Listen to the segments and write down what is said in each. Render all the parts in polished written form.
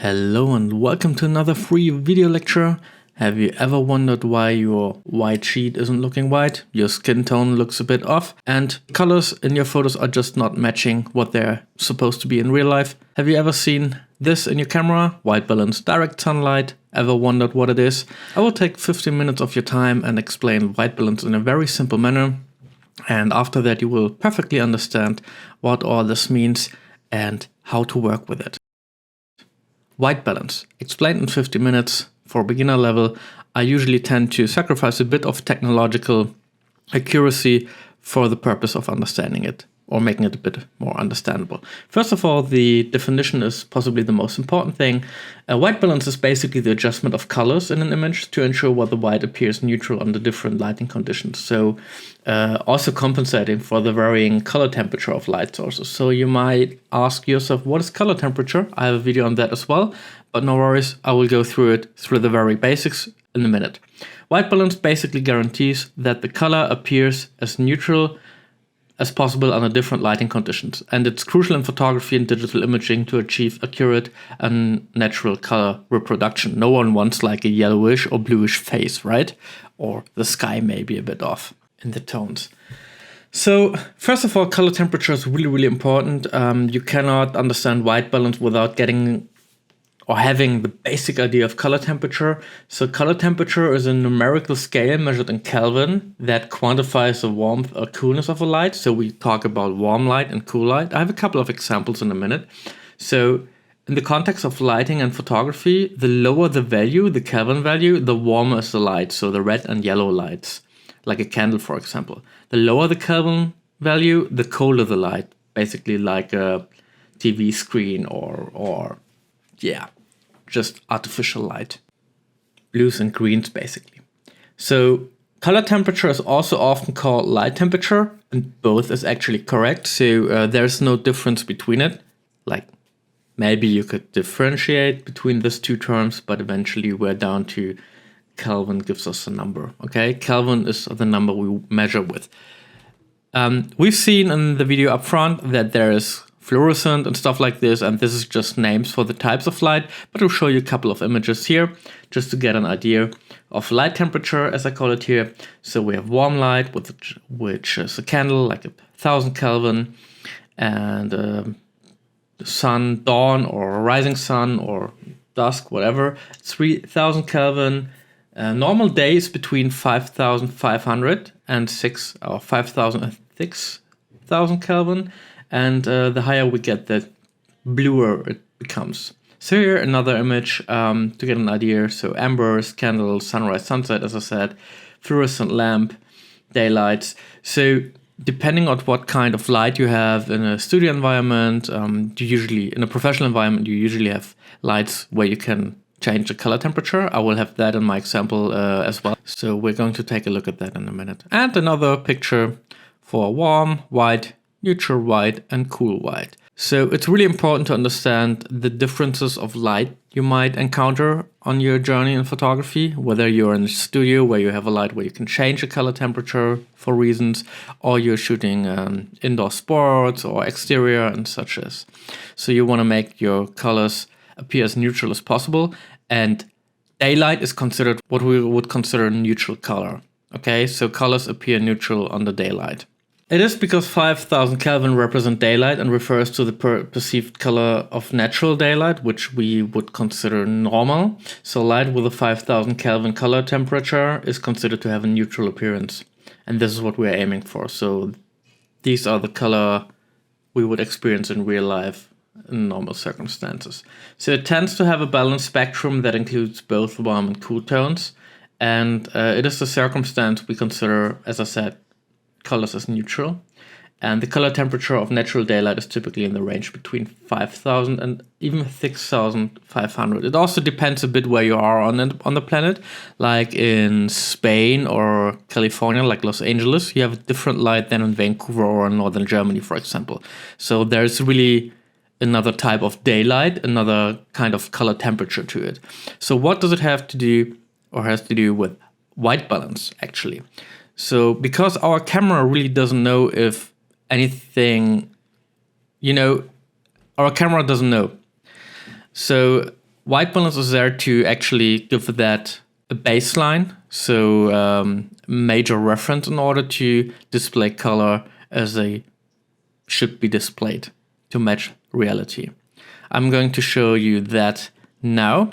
Hello and welcome to another free video lecture. Have you ever wondered why your white sheet isn't looking white? Your skin tone looks a bit off and colors in your photos are just not matching what they're supposed to be in real life. Have you ever seen this in your camera? White balance, direct sunlight. Ever wondered what it is? I will take 15 minutes of your time and explain white balance in a very simple manner. And after that you will perfectly understand what all this means and how to work with it. White balance, explained in 50 minutes for beginner level. I usually tend to sacrifice a bit of technological accuracy for the purpose of understanding it or making it a bit more understandable. First of all, the definition is possibly the most important thing. White balance is basically the adjustment of colors in an image to ensure whether white appears neutral under different lighting conditions. So also compensating for the varying color temperature of light sources. So you might ask yourself, what is color temperature? I have a video on that as well, but no worries, I will go through it through the very basics in a minute. White balance basically guarantees that the color appears as neutral as possible under different lighting conditions, and it's crucial in photography and digital imaging to achieve accurate and natural color reproduction. No one wants like a yellowish or bluish face, right? Or the sky may be a bit off in the tones. So first of all, color temperature is really important. You cannot understand white balance without getting or having the basic idea of color temperature. So color temperature is a numerical scale measured in Kelvin that quantifies the warmth or coolness of a light. So we talk about warm light and cool light. I have a couple of examples in a minute. So in the context of lighting and photography, the lower the value, the Kelvin value, the warmer is the light. So the red and yellow lights, like a candle, for example. The lower the Kelvin value, the colder the light, basically like a TV screen or just artificial light. Blues and greens, basically. So color temperature is also often called light temperature, and both is actually correct. So there's no difference between it. Like maybe you could differentiate between these two terms, but eventually we're down to Kelvin gives us a number. Okay, Kelvin is the number we measure with. We've seen in the video up front that there is fluorescent and stuff like this, and this is just names for the types of light, but I'll show you a couple of images here just to get an idea of light temperature, as I call it here. So we have warm light, which is a candle like 1000 Kelvin, and the sun, dawn or rising sun or dusk, whatever, 3000 Kelvin. Normal days between 5500 and 5000 and 6000 Kelvin. And the higher we get, the bluer it becomes. So here another image to get an idea. So ambers, candles, sunrise, sunset, as I said, fluorescent lamp, daylights. So depending on what kind of light you have in a studio environment, in a professional environment, you usually have lights where you can change the color temperature. I will have that in my example as well. So we're going to take a look at that in a minute. And another picture for warm, white, neutral white and cool white. So it's really important to understand the differences of light you might encounter on your journey in photography, whether you're in a studio where you have a light where you can change the color temperature for reasons, or you're shooting indoor sports or exterior and such as. So you want to make your colors appear as neutral as possible, and daylight is considered what we would consider a neutral color. Okay, so colors appear neutral under daylight. It is because 5000 Kelvin represent daylight and refers to the perceived color of natural daylight, which we would consider normal. So light with a 5000 Kelvin color temperature is considered to have a neutral appearance. And this is what we're aiming for. So these are the color we would experience in real life in normal circumstances. So it tends to have a balanced spectrum that includes both warm and cool tones. And it is the circumstance we consider, as I said, colors as neutral, and the color temperature of natural daylight is typically in the range between 5000 and even 6500. It also depends a bit where you are on the planet. Like in Spain or California, like Los Angeles, you have a different light than in Vancouver or in northern Germany, for example. So there's really another type of daylight, another kind of color temperature to it. So what does it have to do or has to do with white balance actually? So because our camera really doesn't know if anything, our camera doesn't know. So white balance is there to actually give that a baseline, so major reference in order to display color as they should be displayed to match reality. I'm going to show you that now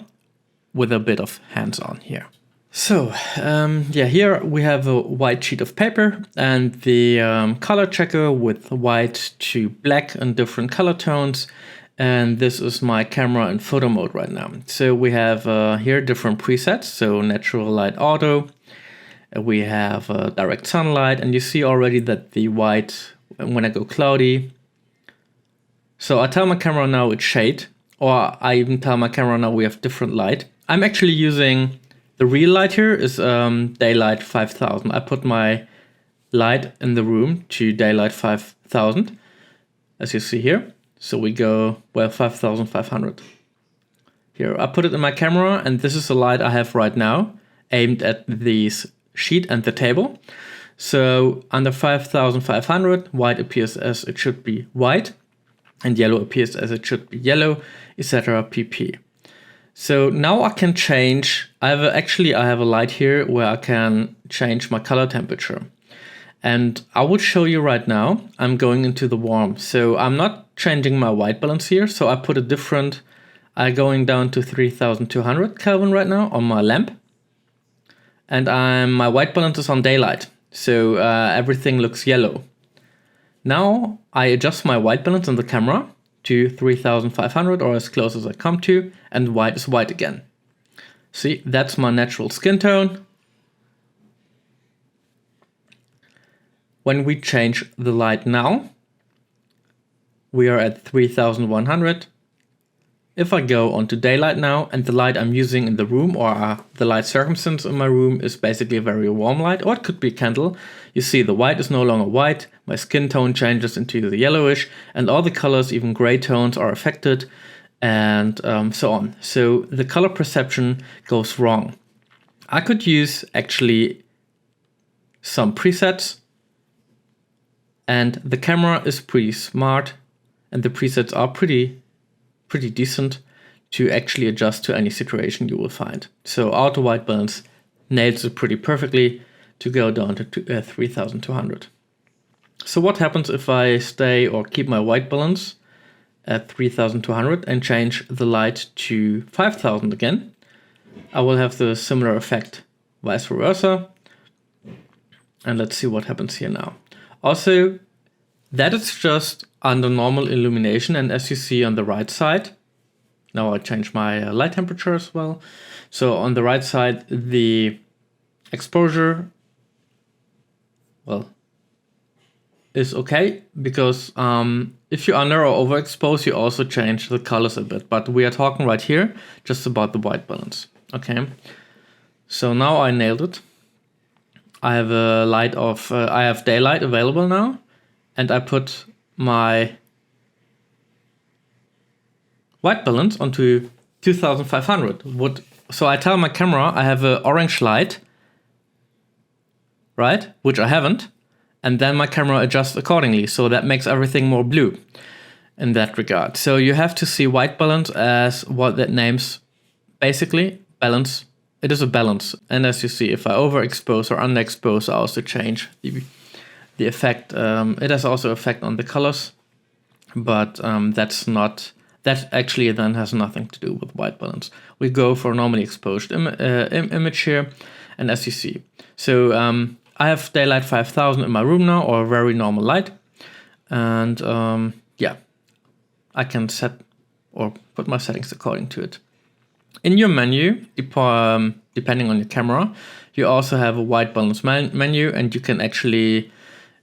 with a bit of hands-on here. So yeah, here we have a white sheet of paper and the color checker with white to black and different color tones. And this is my camera in photo mode right now. So we have here different presets. So natural light auto, we have direct sunlight, and you see already that the white, when I go cloudy. So I tell my camera now it's shade, or I even tell my camera now we have different light. I'm actually using the real light here is daylight 5000. I put my light in the room to daylight 5000, as you see here. So we go, well, 5500. Here, I put it in my camera, and this is the light I have right now, aimed at this sheet and the table. So under 5500, white appears as it should be white, and yellow appears as it should be yellow, etc. pp. So now I can change, I have a light here where I can change my color temperature. And I would show you right now, I'm going into the warm. So I'm not changing my white balance here. So I put a different, I'm going down to 3200 Kelvin right now on my lamp. And my white balance is on daylight. So everything looks yellow. Now I adjust my white balance in the camera to 3500 or as close as I come to, and white is white again. See, that's my natural skin tone. When we change the light now, we are at 3100. If I go onto daylight now, and the light I'm using in the room or the light circumstance in my room is basically a very warm light, or it could be a candle, you see the white is no longer white, my skin tone changes into the yellowish, and all the colors, even gray tones, are affected, and so on. So the color perception goes wrong. I could use actually some presets, and the camera is pretty smart, and the presets are pretty decent to actually adjust to any situation you will find. So auto white balance nails it pretty perfectly to go down to 3200. So what happens if I stay or keep my white balance at 3200 and change the light to 5000 again? I will have the similar effect, vice versa. And let's see what happens here now. Also, that is just under normal illumination, and as you see on the right side, now I change my light temperature as well. So on the right side, the exposure, well, is okay, because if you under or overexpose, you also change the colors a bit. But we are talking right here just about the white balance. Okay, so now I nailed it. I have a light of, I have daylight available now, and I put my white balance onto 2500. So I tell my camera I have an orange light, right? Which I haven't. And then my camera adjusts accordingly. So that makes everything more blue in that regard. So you have to see white balance as what that names basically balance. It is a balance. And as you see, if I overexpose or underexpose, I also change the effect. It has also effect on the colors, but that actually then has nothing to do with white balance. We go for normally exposed image here, and as you see, so I have daylight 5000 in my room now, or very normal light, and yeah, I can set or put my settings according to it. In your menu, depending on your camera, you also have a white balance menu, and you can actually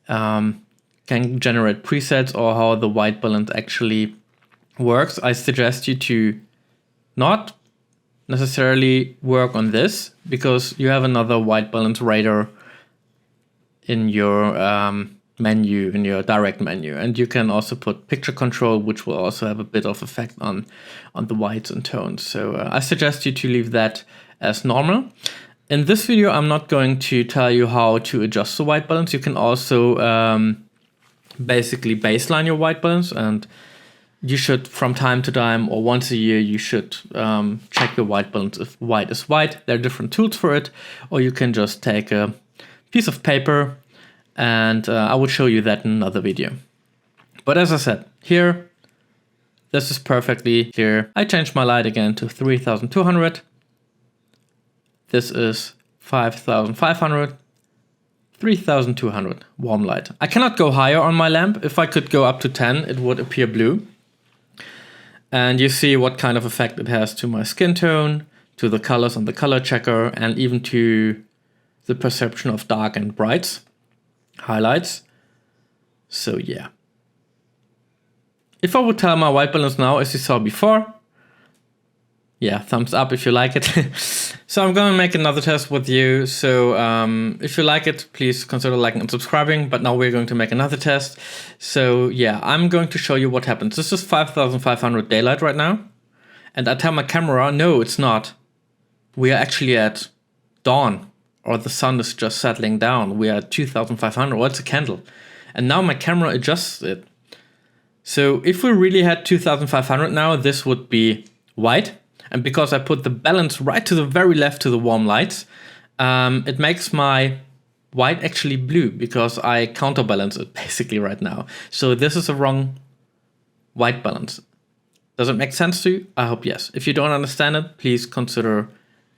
can generate presets or how the white balance actually works. I suggest you to not necessarily work on this, because you have another white balance radar in your menu, in your direct menu, and you can also put picture control, which will also have a bit of effect on the whites and tones. So I suggest you to leave that as normal. In this video, I'm not going to tell you how to adjust the white balance. You can also basically baseline your white balance, and you should, from time to time or once a year, you should check your white balance. If white is white, there are different tools for it, or you can just take a piece of paper, and I will show you that in another video. But as I said, here, this is perfectly clear. I changed my light again to 3200. This is 5500. 3200 warm light. I cannot go higher on my lamp. If I could go up to 10, it would appear blue. And you see what kind of effect it has to my skin tone, to the colors on the color checker, and even to the perception of dark and brights, highlights. So yeah. If I would tell my white balance now, as you saw before, yeah, thumbs up if you like it. So I'm going to make another test with you. So if you like it, please consider liking and subscribing. But now we're going to make another test. So yeah, I'm going to show you what happens. This is 5500 daylight right now. And I tell my camera, no, it's not. We are actually at dawn, or the sun is just settling down. We are at 2500, or it's a candle. And now my camera adjusts it. So if we really had 2500 now, this would be white. And because I put the balance right to the very left to the warm lights, it makes my white actually blue because I counterbalance it basically right now. So this is a wrong white balance. Does it make sense to you? I hope yes. If you don't understand it, please consider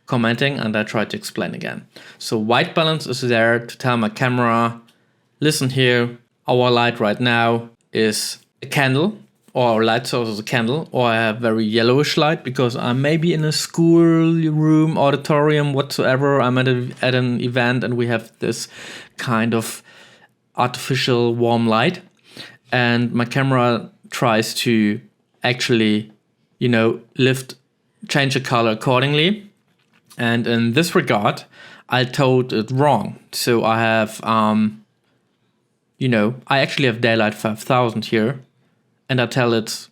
commenting and I try to explain again. So white balance is there to tell my camera, listen here, our light right now is a candle. Or our light source is a candle, or I have very yellowish light because I'm maybe in a school room, auditorium, whatsoever. I'm at an event and we have this kind of artificial warm light. And my camera tries to actually, change the color accordingly. And in this regard, I told it wrong. So I have, I actually have daylight 5000 here. And I tell its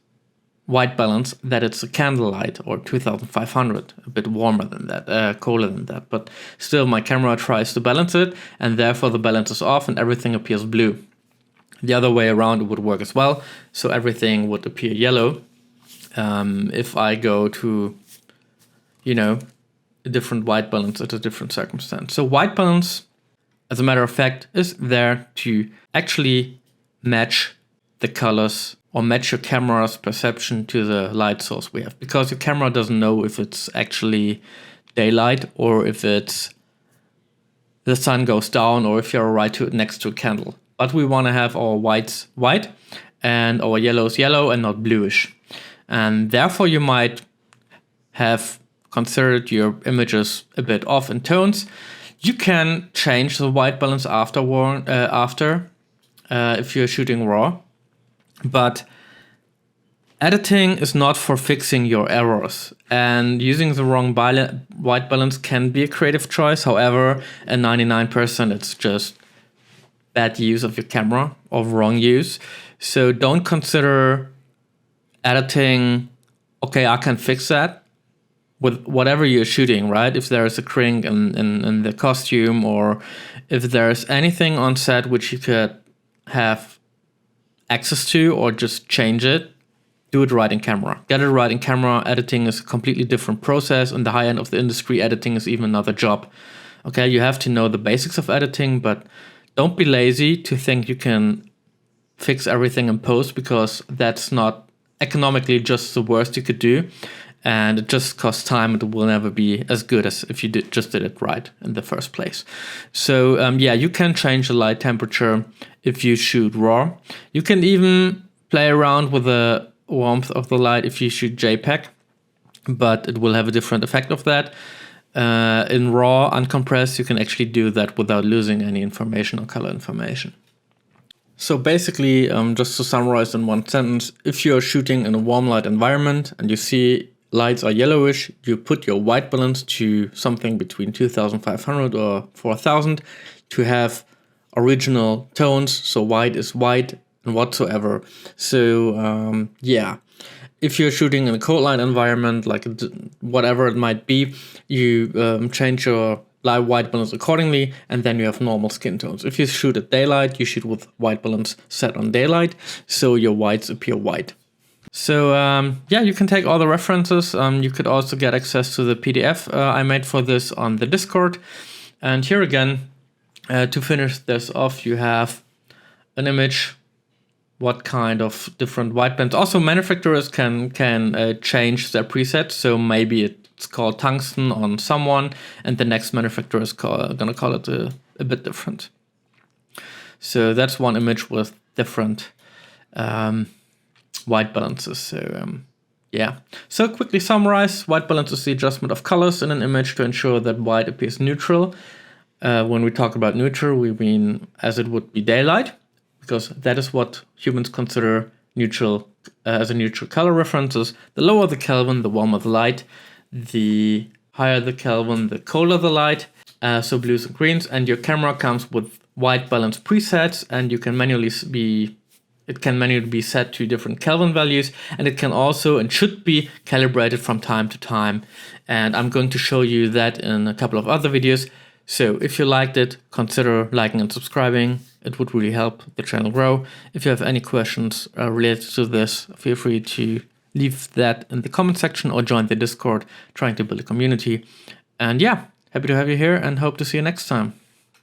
white balance that it's a candlelight or 2500, a bit warmer than that, colder than that. But still my camera tries to balance it and therefore the balance is off and everything appears blue. The other way around it would work as well. So everything would appear yellow if I go to, a different white balance at a different circumstance. So white balance, as a matter of fact, is there to actually match the colors or match your camera's perception to the light source we have. Because your camera doesn't know if it's actually daylight or if it's the sun goes down or if you're right next to a candle. But we want to have our whites white and our yellows yellow and not bluish. And therefore you might have considered your images a bit off in tones. You can change the white balance after if you're shooting raw. But editing is not for fixing your errors, and using the wrong white balance can be a creative choice. However, at 99% it's just bad use of your camera or wrong use. So don't consider editing, okay, I can fix that with whatever you're shooting, right? If there is a kink in the costume, or if there's anything on set which you could have access to or just change it, do it right in camera. Get it right in camera. Editing is a completely different process. In the high end of the industry, editing is even another job. Okay, you have to know the basics of editing, but don't be lazy to think you can fix everything in post, because that's not economically just the worst you could do. And it just costs time. It will never be as good as if you just did it right in the first place. So you can change the light temperature if you shoot raw. You can even play around with the warmth of the light if you shoot JPEG, but it will have a different effect of that. In raw, uncompressed, you can actually do that without losing any information or color information. So basically, just to summarize in one sentence, if you're shooting in a warm light environment and you see lights are yellowish, you put your white balance to something between 2500 or 4000 to have original tones. So white is white and whatsoever. So if you're shooting in a cold light environment, like whatever it might be, you change your light white balance accordingly, and then you have normal skin tones. If you shoot at daylight, you shoot with white balance set on daylight, so your whites appear white. So yeah, you can take all the references. You could also get access to the PDF I made for this on the Discord. And here again, to finish this off, you have an image, what kind of different white balance. Also, manufacturers can change their preset. So maybe it's called tungsten on someone, and the next manufacturer is gonna call it a bit different. So that's one image with different white balances. So yeah. So quickly summarize: white balance is the adjustment of colors in an image to ensure that white appears neutral. When we talk about neutral, we mean as it would be daylight, because that is what humans consider neutral as a neutral color references. The lower the Kelvin, the warmer the light. The higher the Kelvin, the colder the light. So blues and greens. And your camera comes with white balance presets, and you can manually be set to different Kelvin values, and it can also and should be calibrated from time to time. And I'm going to show you that in a couple of other videos. So if you liked it, consider liking and subscribing. It would really help the channel grow. If you have any questions related to this, feel free to leave that in the comment section or join the Discord, trying to build a community. And yeah, happy to have you here and hope to see you next time.